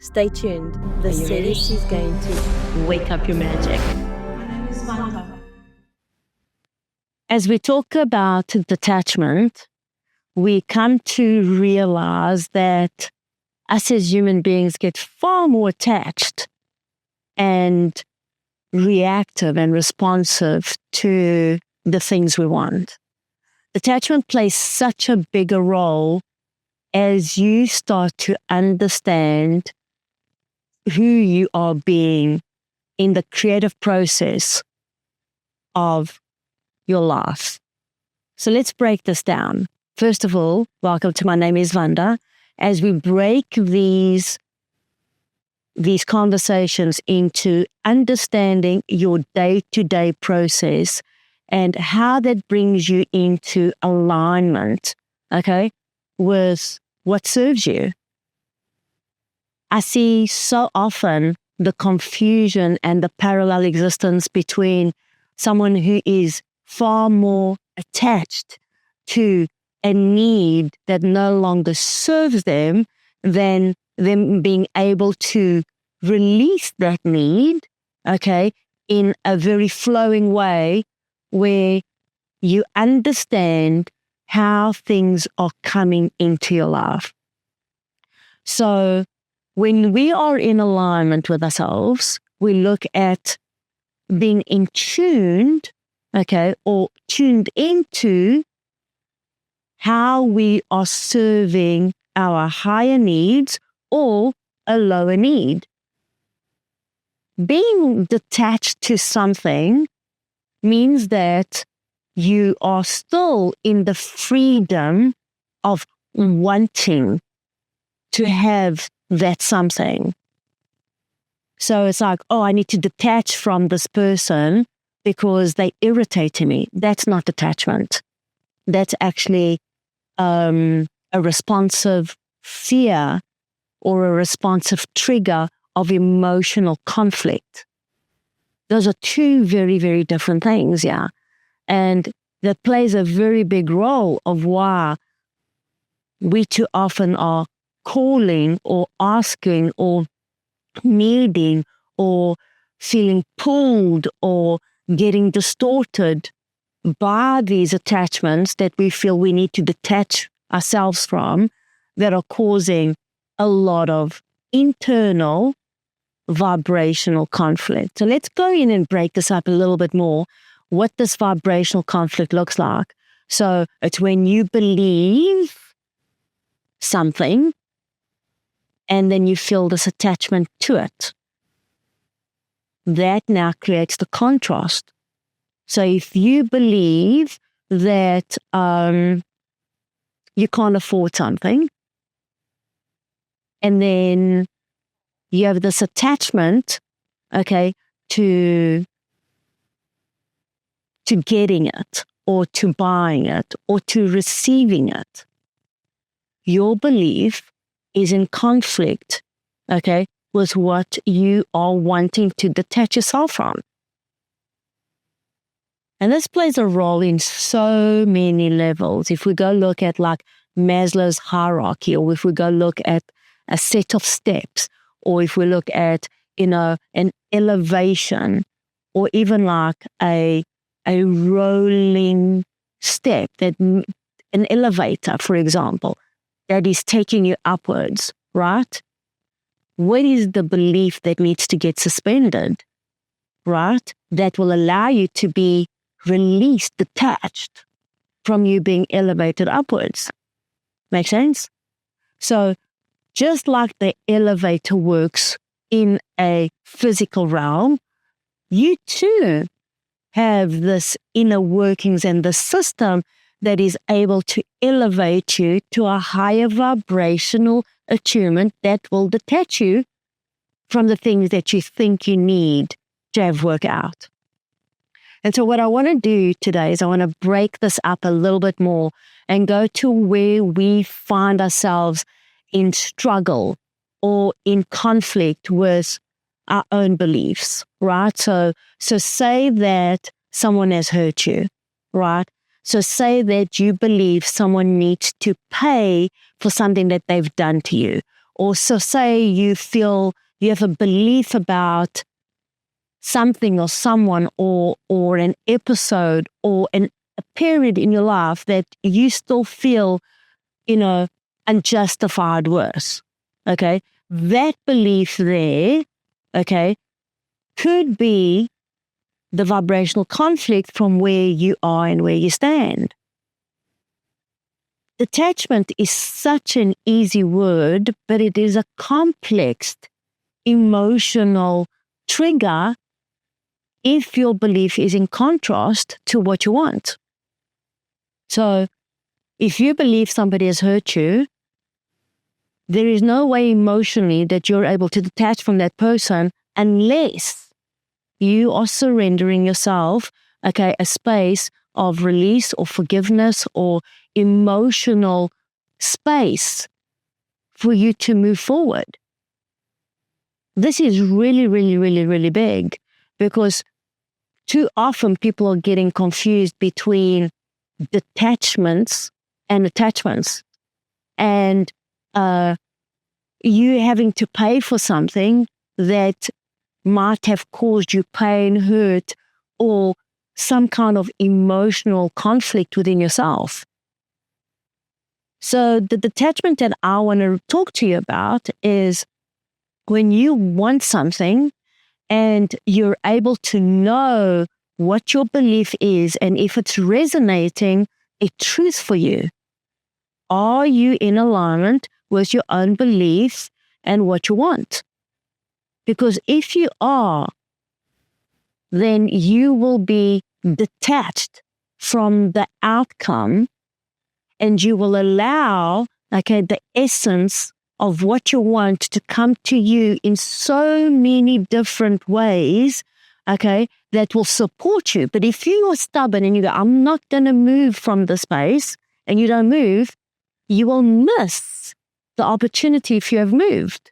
Stay tuned. The series is going to wake up your magic. As we talk about detachment, we come to realize that us as human beings get far more attached and reactive and responsive to the things we want. Detachment plays such a bigger role as you start to understand who you are being in the creative process of your life. So let's break this down. First of all, welcome to My Name is Vanda. As we break these conversations into understanding your day-to-day process and how that brings you into alignment, okay, with what serves you. I see so often the confusion and the parallel existence between someone who is far more attached to a need that no longer serves them than them being able to release that need, okay, in a very flowing way where you understand how things are coming into your life. So when we are in alignment with ourselves, we look at being in tuned, okay, or tuned into how we are serving our higher needs or a lower need. Being detached to something means that you are still in the freedom of wanting to have that something. So it's like, oh, I need to detach from this person because they irritate me. That's not detachment. That's actually a responsive fear or a responsive trigger of emotional conflict. Those are two very, very different things, yeah. And that plays a very big role of why we too often are calling or asking or needing or feeling pulled or getting distorted by these attachments that we feel we need to detach ourselves from, that are causing a lot of internal vibrational conflict. So let's go in and break this up a little bit more, what this vibrational conflict looks like. So it's when you believe something and then you feel this attachment to it. That now creates the contrast. So if you believe that you can't afford something, and then you have this attachment, okay, to getting it, or to buying it, or to receiving it, your belief is in conflict, okay, with what you are wanting to detach yourself from. And this plays a role in so many levels. If we go look at like Maslow's hierarchy, or if we go look at a set of steps, or if we look at, an elevation, or even like a rolling step, that an elevator, for example, that is taking you upwards, right? What is the belief that needs to get suspended, right? That will allow you to be released, detached from you being elevated upwards. Make sense? So just like the elevator works in a physical realm, you too have this inner workings and the system that is able to elevate you to a higher vibrational attunement that will detach you from the things that you think you need to have work out. And so what I want to do today is I want to break this up a little bit more and go to where we find ourselves in struggle or in conflict with our own beliefs, right? So say that someone has hurt you, right? So say that you believe someone needs to pay for something that they've done to you, Or so say you feel you have a belief about something or someone or an episode or a period in your life that you still feel, unjustified worse. Okay. That belief there, okay, could be the vibrational conflict from where you are and where you stand. Detachment is such an easy word, but it is a complex emotional trigger if your belief is in contrast to what you want. So if you believe somebody has hurt you, there is no way emotionally that you're able to detach from that person unless you are surrendering yourself, okay, a space of release or forgiveness or emotional space for you to move forward. This is really, really, really, really big because too often people are getting confused between detachments and attachments. And you having to pay for something that might have caused you pain, hurt, or some kind of emotional conflict within yourself. So the detachment that I want to talk to you about is when you want something and you're able to know what your belief is and if it's resonating a truth for you. Are you in alignment with your own beliefs and what you want? Because if you are, then you will be detached from the outcome and you will allow, okay, the essence of what you want to come to you in so many different ways, okay, that will support you. But if you are stubborn and you go, I'm not going to move from the space, and you don't move, you will miss the opportunity if you have moved.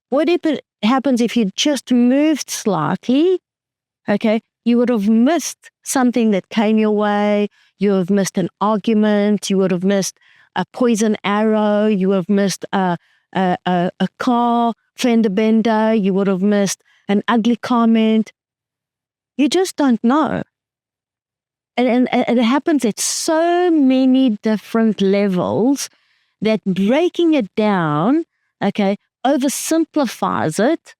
What if it happens if you just moved slightly? Okay, you would have missed something that came your way. You have missed an argument. You would have missed a poison arrow. You would have missed a car fender bender. You would have missed an ugly comment. You just don't know. And it happens at so many different levels that breaking it down, okay, oversimplifies it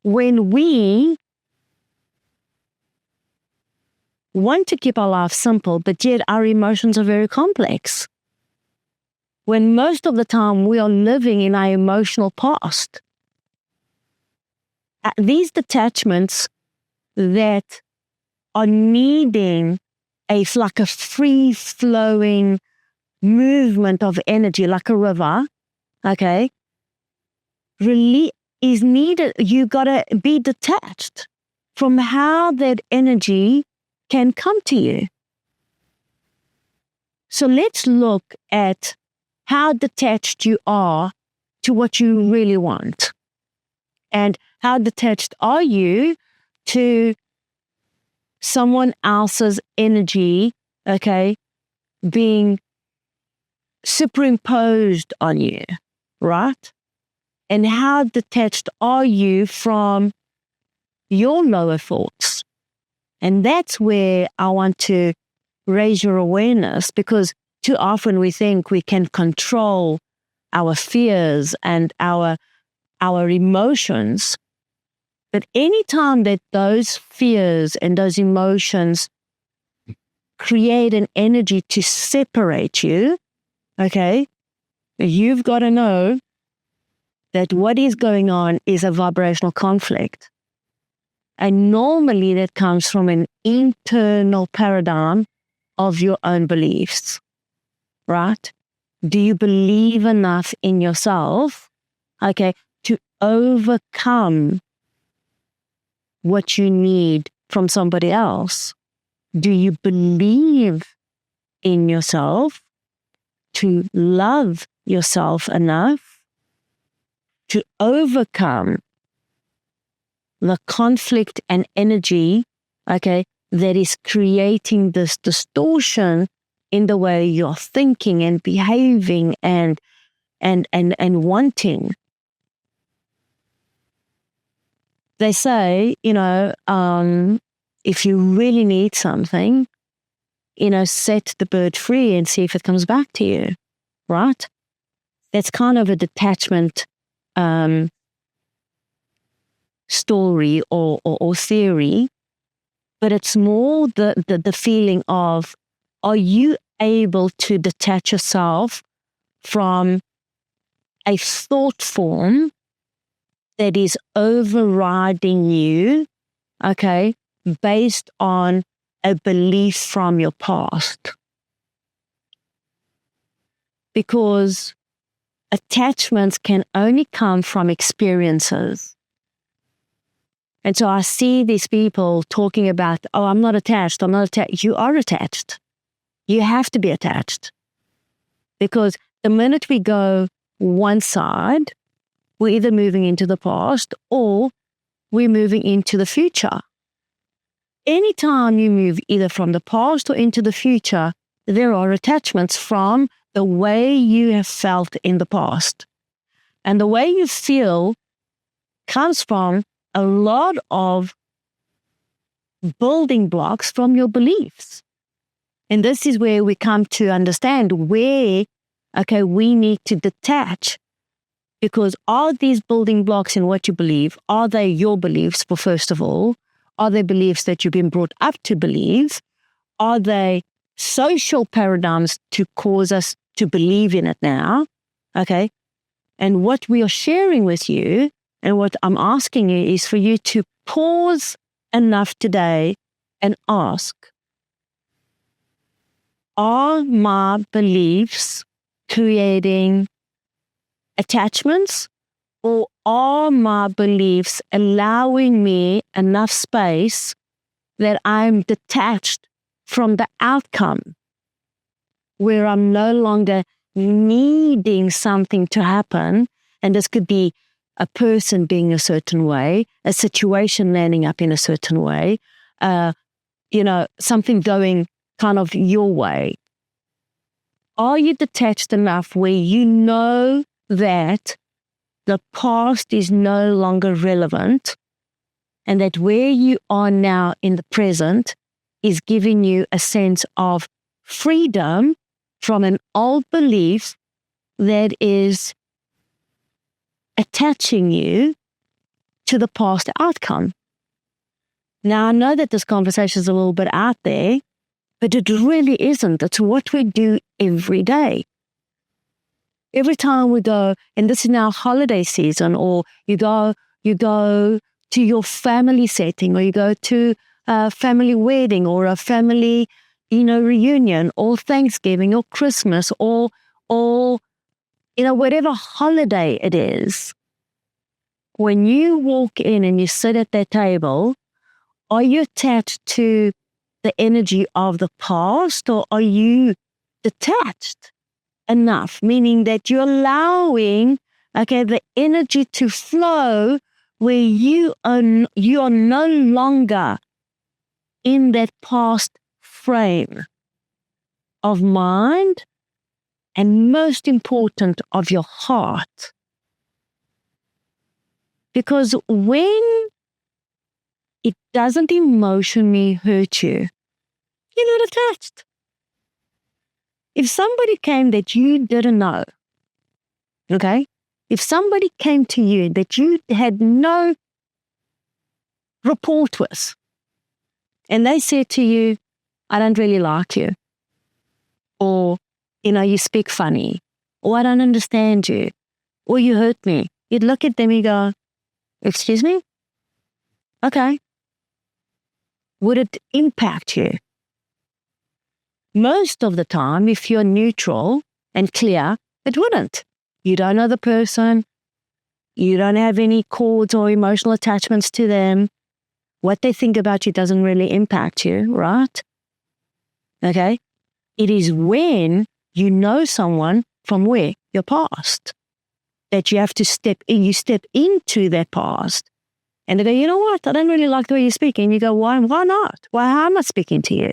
when we want to keep our life simple, but yet our emotions are very complex. When most of the time we are living in our emotional past. These detachments that are needing like a free-flowing movement of energy, like a river, okay, really is needed. You got to be detached from how that energy can come to you. So let's look at how detached you are to what you really want. And how detached are you to someone else's energy, okay, being superimposed on you, right? And how detached are you from your lower thoughts? And that's where I want to raise your awareness, because too often we think we can control our fears and our emotions. But anytime that those fears and those emotions create an energy to separate you, okay, you've got to know that what is going on is a vibrational conflict. And normally that comes from an internal paradigm of your own beliefs, right? Do you believe enough in yourself, okay, to overcome what you need from somebody else? Do you believe in yourself to love yourself enough to overcome the conflict and energy, okay, that is creating this distortion in the way you're thinking and behaving and and wanting. They say, if you really need something, set the bird free and see if it comes back to you, right? That's kind of a detachment story or theory, but it's more the feeling of, are you able to detach yourself from a thought form that is overriding you, okay, based on a belief from your past? Because attachments can only come from experiences. And so I see these people talking about, oh, I'm not attached, I'm not attached. You are attached. You have to be attached. Because the minute we go one side, we're either moving into the past or we're moving into the future. Anytime you move either from the past or into the future, there are attachments from the way you have felt in the past. And the way you feel comes from a lot of building blocks from your beliefs. And this is where we come to understand where, okay, we need to detach. Because are these building blocks in what you believe, are they your beliefs, for first of all? Are they beliefs that you've been brought up to believe? Are they social paradigms to cause us to believe in it now? Okay. And what we are sharing with you and what I'm asking you is for you to pause enough today and ask, are my beliefs creating attachments, or are my beliefs allowing me enough space that I'm detached from the outcome, where I'm no longer needing something to happen? And this could be a person being a certain way, a situation landing up in a certain way, something going kind of your way. Are you detached enough where you know that the past is no longer relevant and that where you are now in the present is giving you a sense of freedom from an old belief that is attaching you to the past outcome? Now, I know that this conversation is a little bit out there, but it really isn't. It's what we do every day. Every time we go, and this is now holiday season, or you go to your family setting, or you go to a family wedding, or a family, reunion, or Thanksgiving, or Christmas, or whatever holiday it is. When you walk in and you sit at that table, are you attached to the energy of the past, or are you detached enough, meaning that you're allowing, the energy to flow where you are no longer in that past frame of mind, and most important, of your heart? Because when it doesn't emotionally hurt you, you're not attached. If somebody came that you didn't know, okay? If somebody came to you that you had no rapport with, and they said to you, I don't really like you, or, you speak funny, or I don't understand you, or you hurt me, you'd look at them and go, excuse me? Okay. Would it impact you? Most of the time, if you're neutral and clear, it wouldn't. You don't know the person. You don't have any cords or emotional attachments to them. What they think about you doesn't really impact you, right? Okay? It is when you know someone from where? Your past. That you have to step into that past. And they go, you know what? I don't really like the way you speak. And you go, why not? Why am I speaking to you?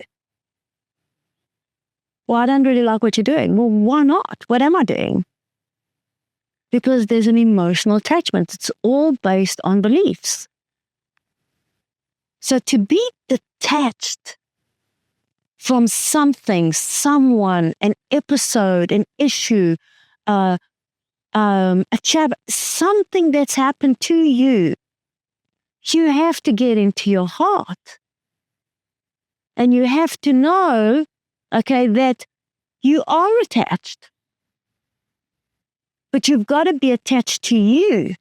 Well, I don't really like what you're doing. Well, why not? What am I doing? Because there's an emotional attachment. It's all based on beliefs. So to be detached from something, someone, an episode, an issue, a chapter, something that's happened to you, you have to get into your heart. And you have to know, okay, that you are attached. But you've got to be attached to you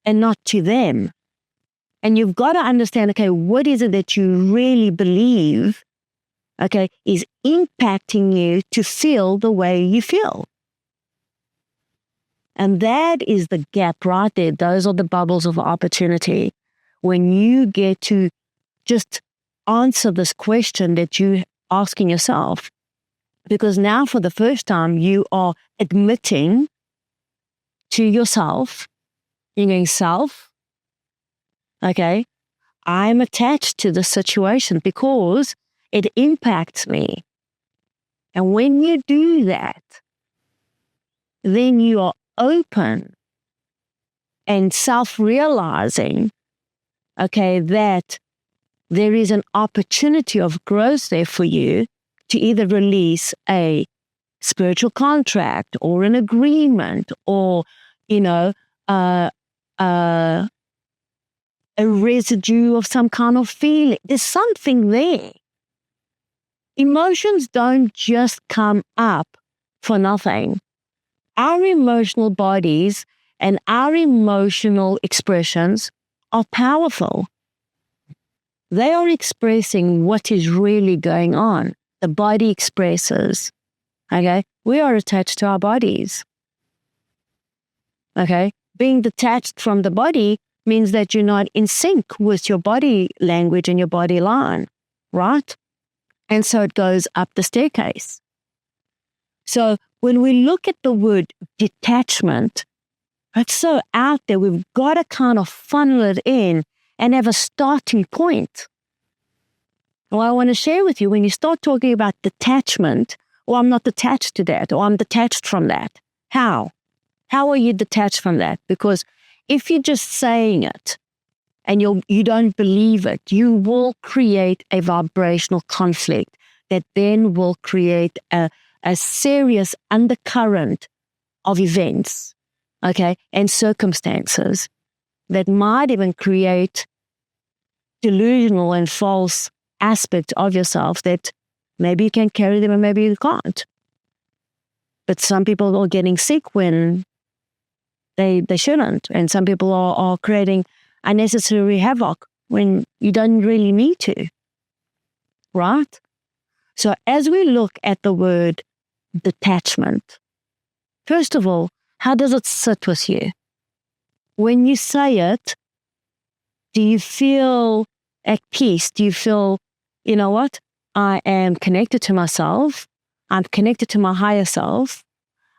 and not to them. And you've got to understand, okay, what is it that you really believe, okay, is impacting you to feel the way you feel. And that is the gap right there. Those are the bubbles of opportunity. When you get to just answer this question that you're asking yourself, because now for the first time, you are admitting to yourself, you're going, self, okay, I'm attached to the situation because it impacts me. And when you do that, then you are open and self-realizing, okay, that there is an opportunity of growth there for you to either release a spiritual contract or an agreement or, a residue of some kind of feeling. There's something there. Emotions don't just come up for nothing. Our emotional bodies and our emotional expressions are powerful. They are expressing what is really going on. The body expresses. Okay? We are attached to our bodies. Okay? Being detached from the body means that you're not in sync with your body language and your body line, right? And so it goes up the staircase. So when we look at the word detachment, it's so out there. We've got to kind of funnel it in and have a starting point. Well, I want to share with you, when you start talking about detachment, I'm not attached to that, or I'm detached from that. How? How are you detached from that? Because if you're just saying it and you don't believe it, you will create a vibrational conflict that then will create a serious undercurrent of events, okay, and circumstances that might even create delusional and false aspects of yourself that maybe you can carry them and maybe you can't. But some people are getting sick when they shouldn't. And some people are creating unnecessary havoc when you don't really need to. Right? So as we look at the word detachment, first of all, how does it sit with you? When you say it, do you feel at peace? Do you feel, you know what? I am connected to myself. I'm connected to my higher self.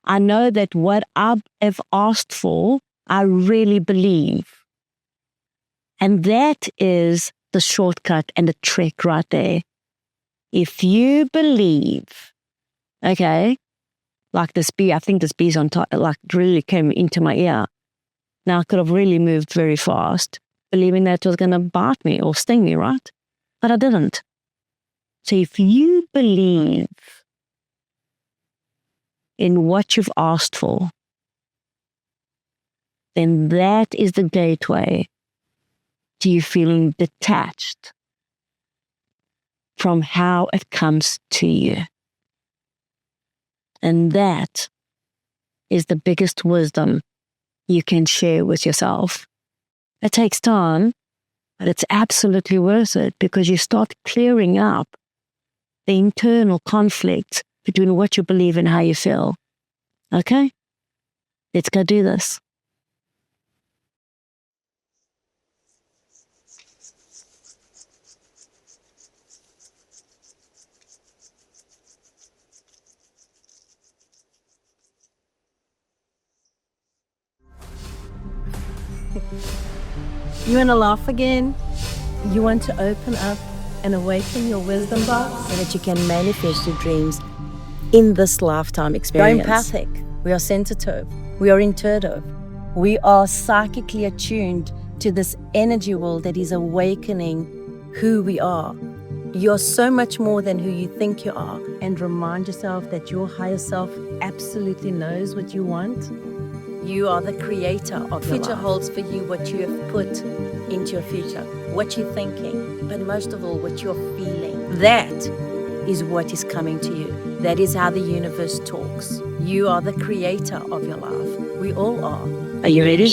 I know that what I have asked for, I really believe. And that is the shortcut and the trick right there. If you believe, okay, like this bee, I think this bee's on top, like really came into my ear. Now I could have really moved very fast, believing that it was going to bite me or sting me, right? But I didn't. So if you believe in what you've asked for, then that is the gateway to you feeling detached from how it comes to you. And that is the biggest wisdom you can share with yourself. It takes time, but it's absolutely worth it because you start clearing up the internal conflict between what you believe and how you feel. Okay? Let's go do this. You want to laugh again? You want to open up and awaken your wisdom box so that you can manifest your dreams in this lifetime experience. We're empathic. We are sensitive. We are intuitive. We are psychically attuned to this energy world that is awakening who we are. You're so much more than who you think you are. And remind yourself that your higher self absolutely knows what you want. You are the creator of your life. Future holds for you what you have put into your future, what you're thinking, but most of all, what you're feeling. That is what is coming to you. That is how the universe talks. You are the creator of your life. We all are. Are you ready?